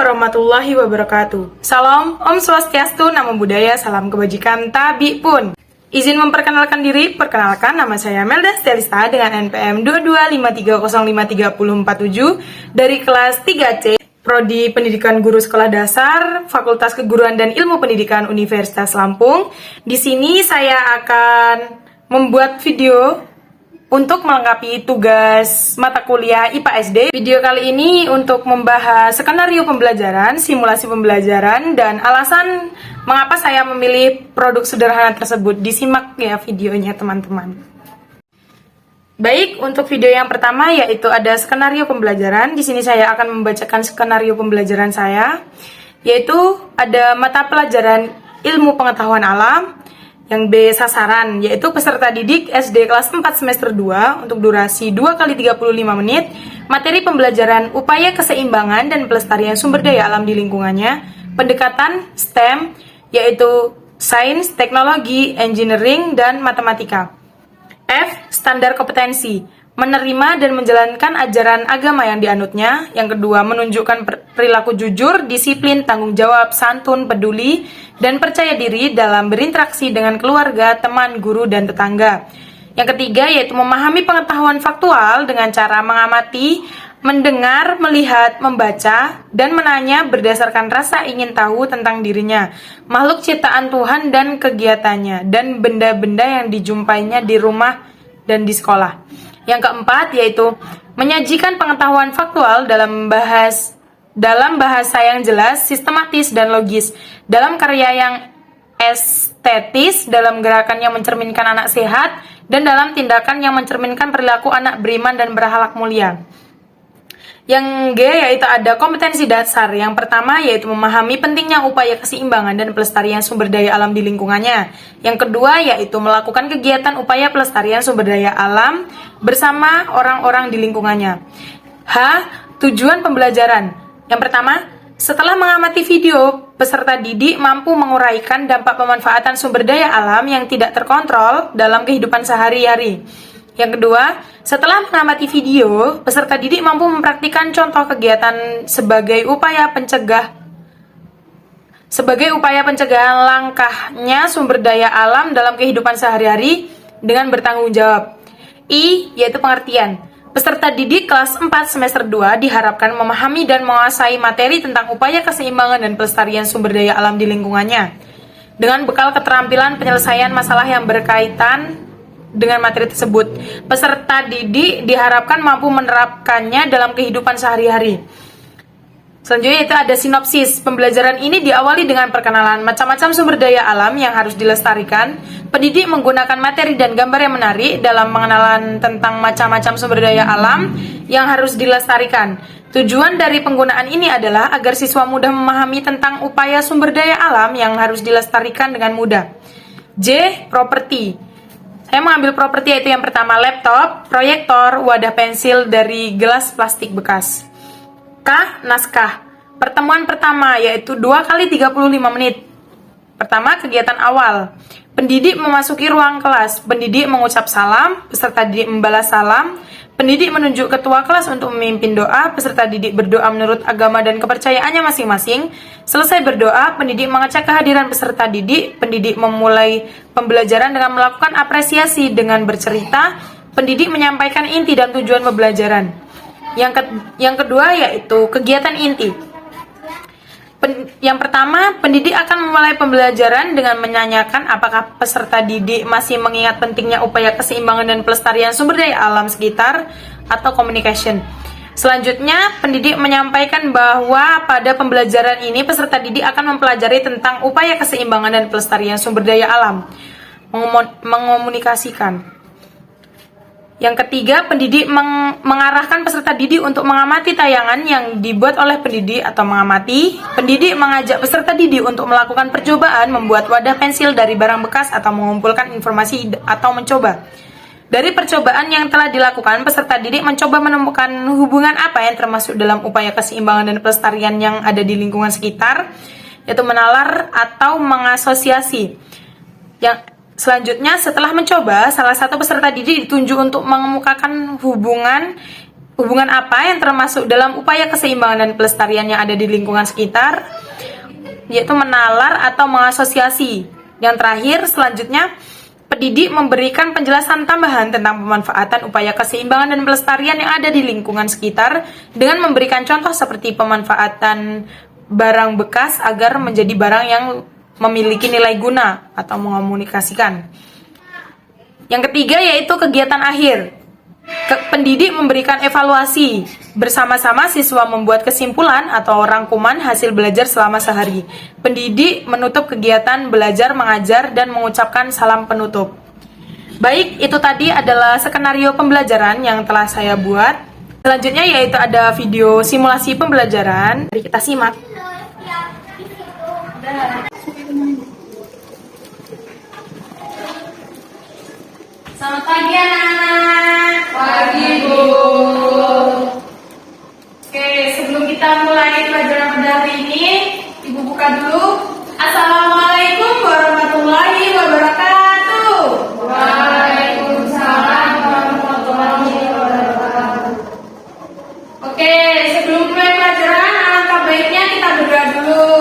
warahmatullahi wabarakatuh. Salam, Om Swastiastu, Namo Buddhaya, salam kebajikan, tabi pun. Izin memperkenalkan diri, perkenalkan nama saya Melda Stelista dengan NPM 2253053047 dari kelas 3C, Prodi Pendidikan Guru Sekolah Dasar, Fakultas Keguruan dan Ilmu Pendidikan Universitas Lampung. Di sini saya akan membuat video untuk melengkapi tugas mata kuliah IPA SD. Video kali ini untuk membahas skenario pembelajaran, simulasi pembelajaran, dan alasan mengapa saya memilih produk sederhana tersebut. Disimak ya videonya teman-teman. Baik, untuk video yang pertama yaitu ada skenario pembelajaran. Di sini saya akan membacakan skenario pembelajaran saya, yaitu ada mata pelajaran ilmu pengetahuan alam. Yang B sasaran, yaitu peserta didik SD kelas 4 semester 2 untuk durasi 2 kali 35 menit. Materi pembelajaran upaya keseimbangan dan pelestarian sumber daya alam di lingkungannya. Pendekatan STEM, yaitu sains, teknologi, engineering, dan matematika. F. Standar kompetensi, menerima dan menjalankan ajaran agama yang dianutnya. Yang kedua, menunjukkan perilaku jujur, disiplin, tanggung jawab, santun, peduli, dan percaya diri dalam berinteraksi dengan keluarga, teman, guru, dan tetangga. Yang ketiga, yaitu memahami pengetahuan faktual dengan cara mengamati, mendengar, melihat, membaca, dan menanya berdasarkan rasa ingin tahu tentang dirinya, makhluk ciptaan Tuhan dan kegiatannya, dan benda-benda yang dijumpainya di rumah dan di sekolah. Yang keempat, yaitu menyajikan pengetahuan faktual dalam bahasa yang jelas, sistematis, dan logis, dalam karya yang estetis, dalam gerakan yang mencerminkan anak sehat, dan dalam tindakan yang mencerminkan perilaku anak beriman dan berakhlak mulia. Yang G, yaitu ada kompetensi dasar. Yang pertama, yaitu memahami pentingnya upaya keseimbangan dan pelestarian sumber daya alam di lingkungannya. Yang kedua, yaitu melakukan kegiatan upaya pelestarian sumber daya alam bersama orang-orang di lingkungannya. H. Tujuan pembelajaran. Yang pertama, setelah mengamati video, peserta didik mampu menguraikan dampak pemanfaatan sumber daya alam yang tidak terkontrol dalam kehidupan sehari-hari. Yang kedua, setelah mengamati video, peserta didik mampu mempraktikkan contoh kegiatan sebagai upaya pencegahan langkahnya sumber daya alam dalam kehidupan sehari-hari dengan bertanggung jawab. I, yaitu pengertian. Peserta didik kelas 4 semester 2 diharapkan memahami dan menguasai materi tentang upaya keseimbangan dan pelestarian sumber daya alam di lingkungannya dengan bekal keterampilan penyelesaian masalah yang berkaitan dengan materi tersebut. Peserta didik diharapkan mampu menerapkannya dalam kehidupan sehari-hari. Selanjutnya itu ada sinopsis. Pembelajaran ini diawali dengan perkenalan macam-macam sumber daya alam yang harus dilestarikan. Pendidik menggunakan materi dan gambar yang menarik dalam pengenalan tentang macam-macam sumber daya alam yang harus dilestarikan. Tujuan dari penggunaan ini adalah agar siswa mudah memahami tentang upaya sumber daya alam yang harus dilestarikan dengan mudah. J. Properti. Saya mengambil properti yaitu yang pertama laptop, proyektor, wadah pensil dari gelas plastik bekas. K. Naskah. Pertemuan pertama yaitu 2 kali 35 menit. Pertama, kegiatan awal. Pendidik memasuki ruang kelas. Pendidik mengucap salam, peserta didik membalas salam. Pendidik menunjuk ketua kelas untuk memimpin doa. Peserta didik berdoa menurut agama dan kepercayaannya masing-masing. Selesai berdoa, pendidik mengecek kehadiran peserta didik. Pendidik memulai pembelajaran dengan melakukan apresiasi dengan bercerita. Pendidik menyampaikan inti dan tujuan pembelajaran. Yang kedua yaitu kegiatan inti. Yang pertama, pendidik akan memulai pembelajaran dengan menanyakan apakah peserta didik masih mengingat pentingnya upaya keseimbangan dan pelestarian sumber daya alam sekitar atau communication. Selanjutnya, pendidik menyampaikan bahwa pada pembelajaran ini peserta didik akan mempelajari tentang upaya keseimbangan dan pelestarian sumber daya alam, mengomunikasikan. Yang ketiga, pendidik mengarahkan peserta didik untuk mengamati tayangan yang dibuat oleh pendidik atau mengamati. Pendidik mengajak peserta didik untuk melakukan percobaan membuat wadah pensil dari barang bekas atau mengumpulkan informasi atau mencoba. Dari percobaan yang telah dilakukan, peserta didik mencoba menemukan hubungan apa yang termasuk dalam upaya keseimbangan dan pelestarian yang ada di lingkungan sekitar, yaitu menalar atau mengasosiasi. Selanjutnya, setelah mencoba, salah satu peserta didik ditunjuk untuk mengemukakan hubungan Hubungan apa yang termasuk dalam upaya keseimbangan dan pelestarian yang ada di lingkungan sekitar? Yaitu menalar atau mengasosiasi. Yang terakhir, selanjutnya, pendidik memberikan penjelasan tambahan tentang pemanfaatan upaya keseimbangan dan pelestarian yang ada di lingkungan sekitar dengan memberikan contoh seperti pemanfaatan barang bekas agar menjadi barang yang memiliki nilai guna atau mengomunikasikan. Yang ketiga yaitu kegiatan akhir. Pendidik memberikan evaluasi. Bersama-sama siswa membuat kesimpulan atau rangkuman hasil belajar selama sehari. Pendidik menutup kegiatan belajar, mengajar, dan mengucapkan salam penutup. Baik, itu tadi adalah skenario pembelajaran yang telah saya buat. Selanjutnya yaitu ada video simulasi pembelajaran. Mari kita simak. Selamat pagi anak-anak. Pagi Bu. Oke, sebelum kita mulai pelajaran pada hari ini, Ibu buka dulu. Assalamualaikum warahmatullahi wabarakatuh. Waalaikumsalam warahmatullahi wabarakatuh. Oke, sebelum mulai pelajaran, alangkah baiknya kita berdoa dulu.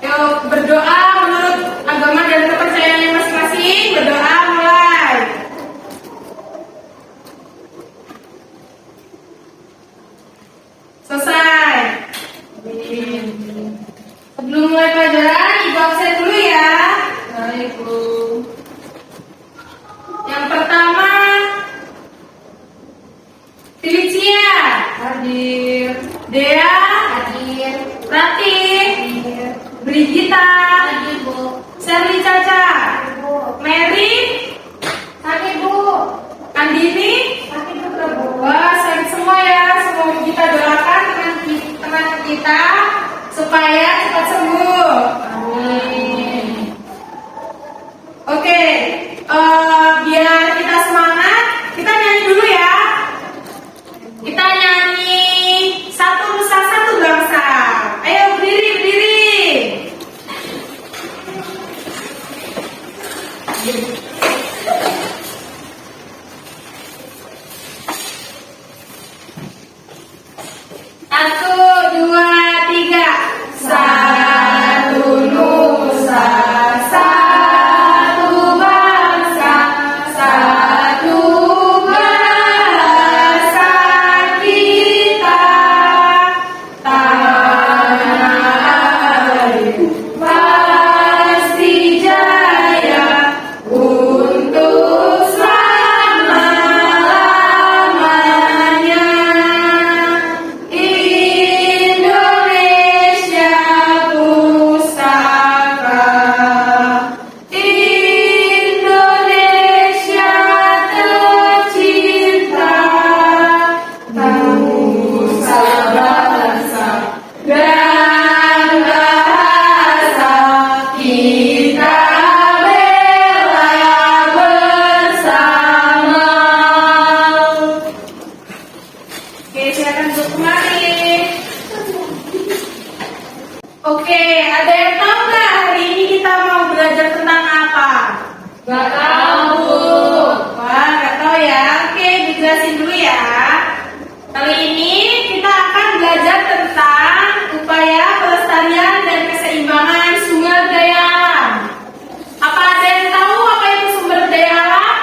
Yuk, berdoa menurut agama dan kepercayaan masing-masing. Berdoa mulai. Selesai. Sebelum mulai pelajaran, Ibu absen dulu ya. Baik, Bu. Yang pertama, Felicia. Hadir. Dea. Hadir. Rati. Hadir. Brigita. Hadir, Bu. Sherly Caca. Hadir, Bu. Mary. Hadir, Bu. Andini. Hadir, Bu. Wah, sakit semua ya. Semoga kita doakan teman kita supaya cepat sembuh. Amin. Oke, biar kita semangat, kita nyanyi dulu ya. Kita nyanyi Satu Nusa Satu Bangsa. Ayo berdiri, berdiri. Satu, dua, tiga. Satu Nusa, satu bangsa, satu bahasa kita. Tanah air pasti jaya untuk selama-lamanya. Indonesia pusaka, Indonesia tercinta, bangsa bangsa dan bahasa kita bela bersama. Oke, silakan duduk kembali. Oke, ada yang tahu nggak hari ini kita mau belajar tentang apa? Nggak tahu. Wah, nggak tahu ya. Oke, dijelasin dulu ya. Kali ini kita akan belajar tentang upaya pelestarian dan keseimbangan sumber daya alam. Apa ada yang tahu apa itu sumber daya alam?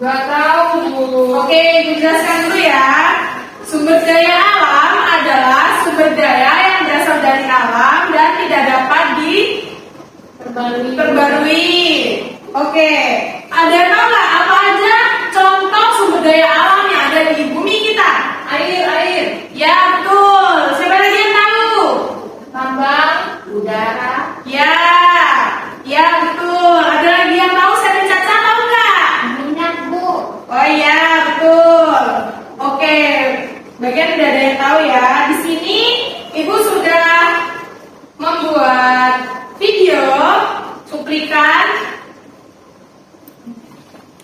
Nggak tahu, Bu. Oke, dijelaskan dulu ya. Sumber daya alam adalah sumber daya yang berasal dari alam dan tidak dapat diperbarui. Oke, ada yang tahu nggak apa aja contoh sumber daya alam yang ada di bumi kita? Air. Ya, betul. Siapa lagi yang tahu? Tambang, udara. Ya, betul. Ada lagi yang tahu? Sherly Caca tahu nggak? Minyak, Bu. Oh iya, betul. Oke, bagian udah ada yang tahu ya. Di sini Ibu sudah membuat video cuplikan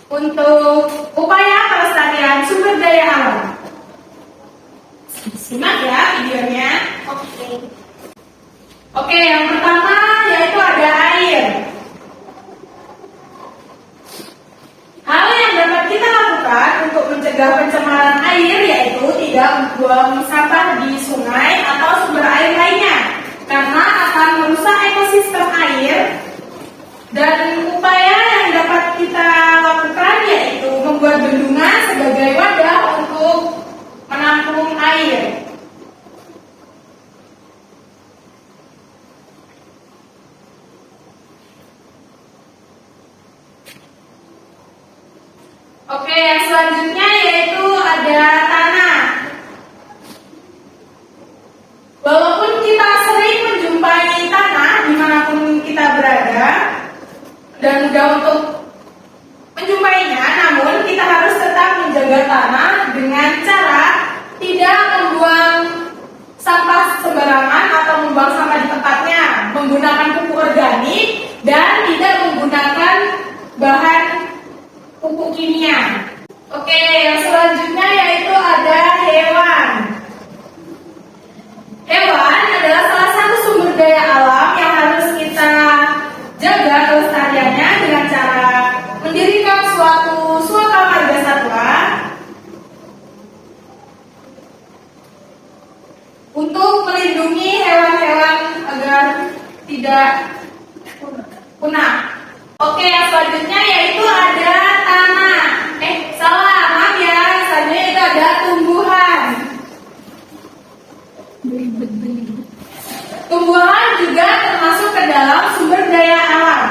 untuk upaya pelestarian sumber daya alam. Simak ya videonya. Oke, yang pertama yaitu ada air. Hal yang dapat kita lakukan untuk mencegah mencegah pencemaran air, yaitu tidak membuang sampah di sungai atau sumber air lainnya, karena akan merusak ekosistem air. Dan upaya yang dapat kita lakukan yaitu membuat bendungan sebagai wadah untuk menampung air. Oke, yang selanjutnya yaitu ada tanah. Walaupun kita sering menjumpai tanah dimanapun kita berada dan mudah untuk menjumpainya, namun kita harus tetap menjaga tanah dengan cara tidak membuang sampah sembarangan atau membuang sampah di tempatnya, menggunakan pupuk organik dan tidak menggunakan bahan pupuk kimia. Oke, yang selanjutnya yaitu ada hewan. Hewan adalah salah satu sumber daya alam yang harus kita jaga kelestariannya dengan cara mendirikan suatu marga satwa untuk melindungi hewan-hewan agar tidak punah. Oke, yang selanjutnya yaitu ada tanah. Maaf ya, selanjutnya itu ada tumbuhan. Tumbuhan juga termasuk ke dalam sumber daya alam.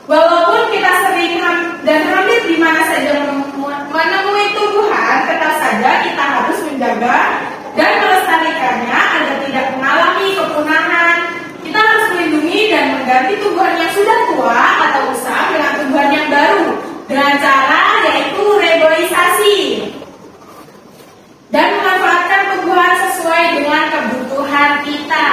Walaupun kita sering dan hampir di mana saja menemui tumbuhan, tetap saja kita harus menjaga dan melestarikannya agar tidak mengalami kepunahan. Kita harus melindungi dan mengganti tumbuhan yang sudah tua atau usang dengan tumbuhan yang baru dengan cara yaitu reboisasi dan memanfaatkan tumbuhan sesuai dengan kebutuhan kita.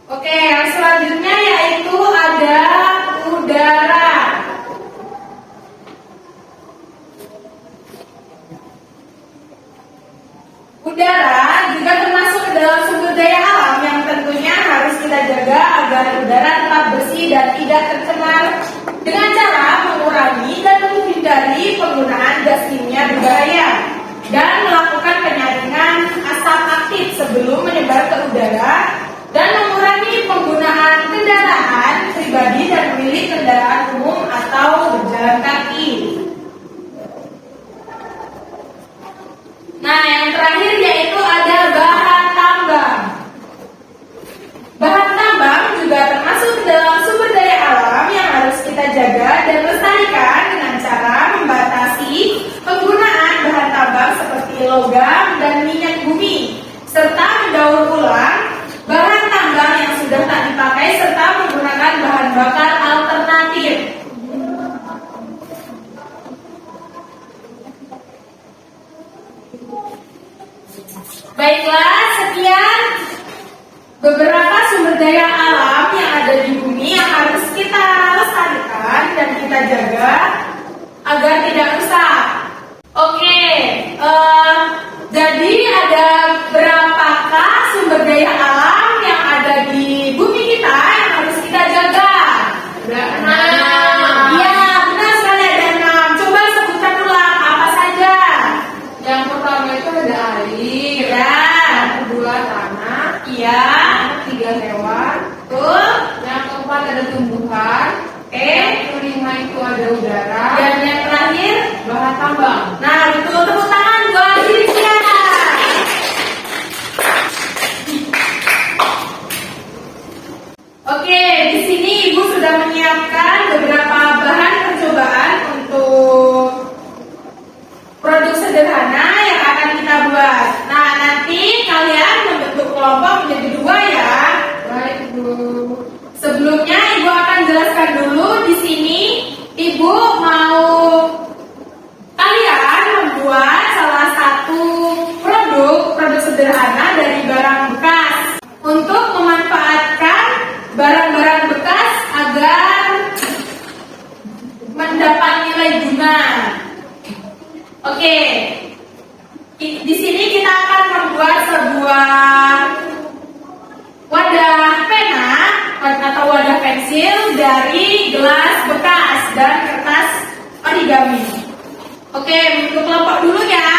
Oke, yang selanjutnya yaitu ada udara. Udara juga termasuk ke dalam sumber daya alam yang tentunya harus kita jaga agar udara tetap bersih dan tidak tercemar dengan cara mengurangi dan menghindari penggunaan gas kimia berbahaya dan melakukan penyaringan asap aktif sebelum menyebar ke udara dan mengurangi penggunaan kendaraan pribadi dan memilih kendaraan umum atau berjalan kaki. Nah, yang terakhir yaitu ada bahan tambang. Bahan tambang juga termasuk dalam sumber daya alam yang harus kita jaga dan lestarikan dengan cara membatasi penggunaan bahan tambang seperti logam dan minyak bumi, serta mendaur ulang bahan tambang yang sudah tak dipakai serta menggunakan bahan bakar alternatif. Baiklah, sekian beberapa sumber daya alam yang ada di bumi yang harus kita lestarikan dan kita jaga agar tidak rusak. Oke, jadi ada berapakah sumber daya alam yang ada di bumi kita yang harus kita jaga? Iya, benar sekali ada 6. Coba sebutkan ulang apa saja. Yang pertama itu ada air, Ya, yang kedua tanah, iya, yang ketiga hewan, betul. yang keempat ada tumbuhan, yang kelima itu ada udara, Dan yang terakhir, bahan tambang. nah betul, tepuk tangan buat Silvia. Oke, di sini Ibu sudah menyiapkan beberapa bahan percobaan untuk produk sederhana yang akan kita buat. Nah, nanti kalian membentuk kelompok menjadi 2 ya. Baik, Bu. Sebelumnya Ibu akan jelaskan dulu di sini Ibu mau kalian membuat salah satu produk sederhana dari barang bekas untuk memanfaatkan barang-barang bekas agar mendapat nilai guna. Oke, di sini kita akan membuat sebuah wadah pena. atau wadah pensil dari gelas bekas dan kertas origami. Oke, bentuk kelompok dulu ya.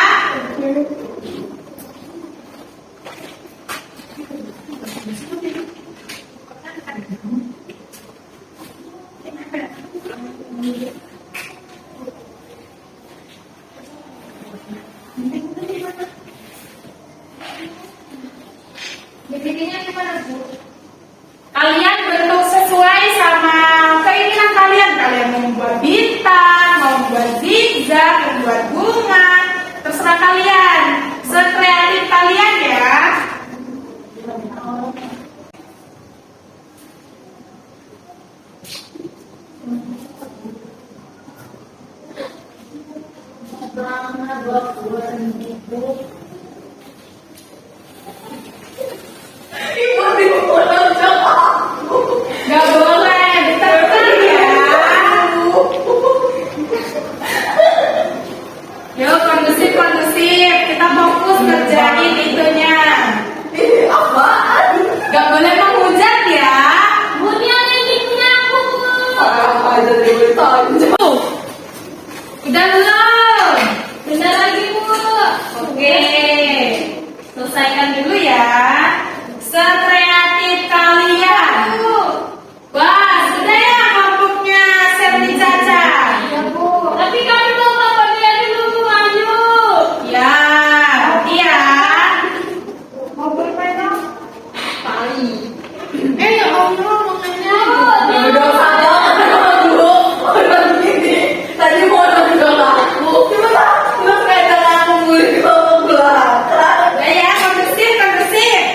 Bikinnya gimana, Bu? Kalian bentuk sesuai sama keinginan kalian. Kalian mau membuat bintang, mau membuat zigzag, membuat bunga, terserah kalian. Sekreatif kalian ya. Gak boleh, ditekan ya. Yuk, kondusif, kita fokus kerjain itunya. Gak boleh menghujat ya. Bunya ini punya aku, Bu. Udah belum? Benar lagi, Bu. Oke, selesaikan dulu ya. Sekreatif kalian. Wah, sudah ya kelompoknya Serdi Caca. Ya, Bu. Tapi kami mau bapaknya dulu, Bu. Ayo. Ya, iya. Mau bermain dong? Kali. Ya Allah, makanya. Udah orang ini tadi mau nonton aku. Cuma sepeda aku ya, kondusif.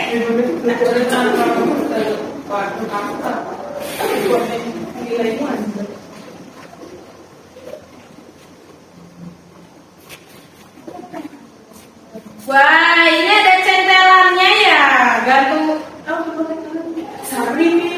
Wah, ini ada centelannya ya, gantung. Sari nih.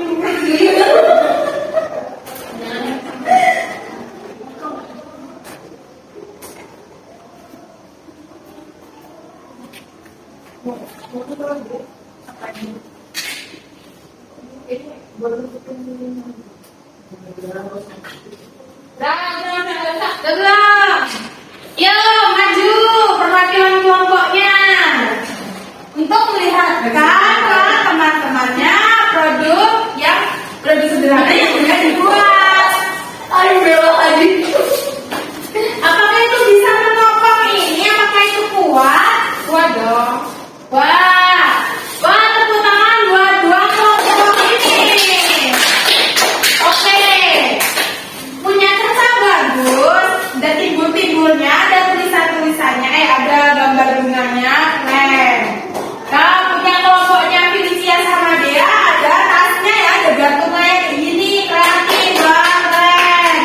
Belum. Yuk, maju perwakilan kelompoknya untuk melihatkan ke teman-temannya produk sederhana yang sudah dibuat. Ayo belok lagi. Apakah itu bisa menopang ini? Apakah itu kuat? Kuat dong. Wah, tepuk tangan buat dua kelompok ini. Oke, punya kertas bagus. Dan timbul-timbulnya ada tulisan-tulisannya. Ada gambar bunganya, keren. Kalau punya kelompoknya Felicia sama Dea, ada tasnya ya, ada gantungnya kayak gini, kreatif banget, keren.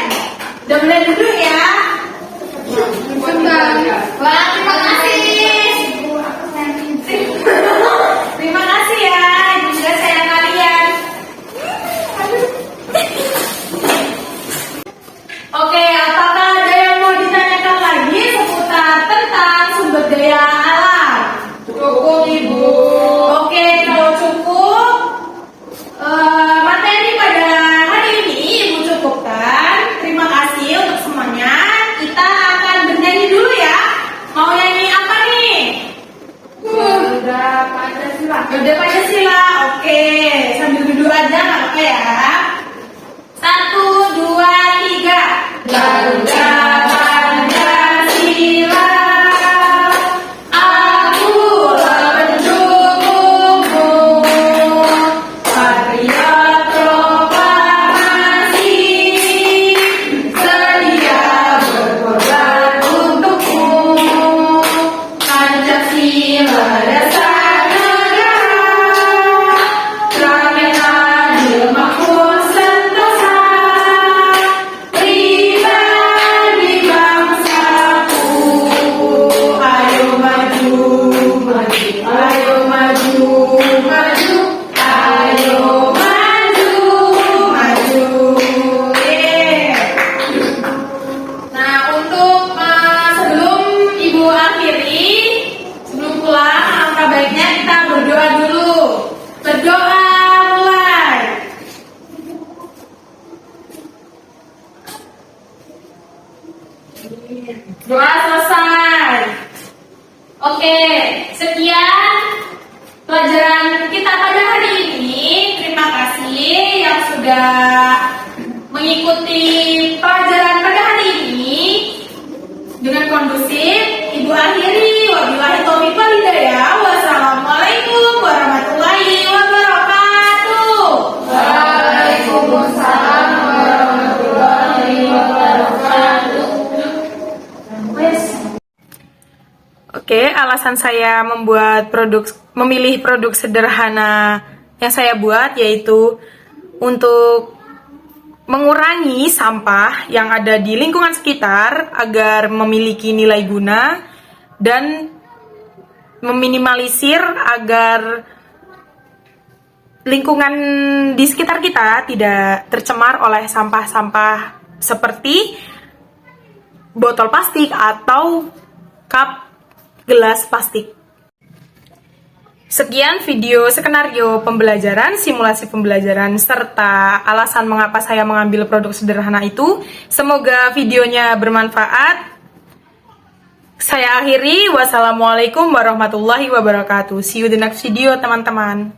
Udah mulai dulu ya. Wah, terima kasih. Doa selesai. Oke, sekian pelajaran kita pada hari ini. Terima kasih yang sudah mengikuti pelajaran pada hari ini dengan kondusif. Ibu akhiri, wabillahi taufiq wal hidayah. Wassalamualaikum warahmatullahi wabarakatuh. Waalaikumsalam warahmatullahi wabarakatuh. Oke, alasan saya memilih produk sederhana yang saya buat yaitu untuk mengurangi sampah yang ada di lingkungan sekitar agar memiliki nilai guna dan meminimalisir agar lingkungan di sekitar kita tidak tercemar oleh sampah-sampah seperti botol plastik atau cup gelas plastik. Sekian video skenario pembelajaran, simulasi pembelajaran, serta alasan mengapa saya mengambil produk sederhana itu. Semoga videonya bermanfaat. Saya akhiri. Wassalamualaikum warahmatullahi wabarakatuh. See you the next video, teman-teman.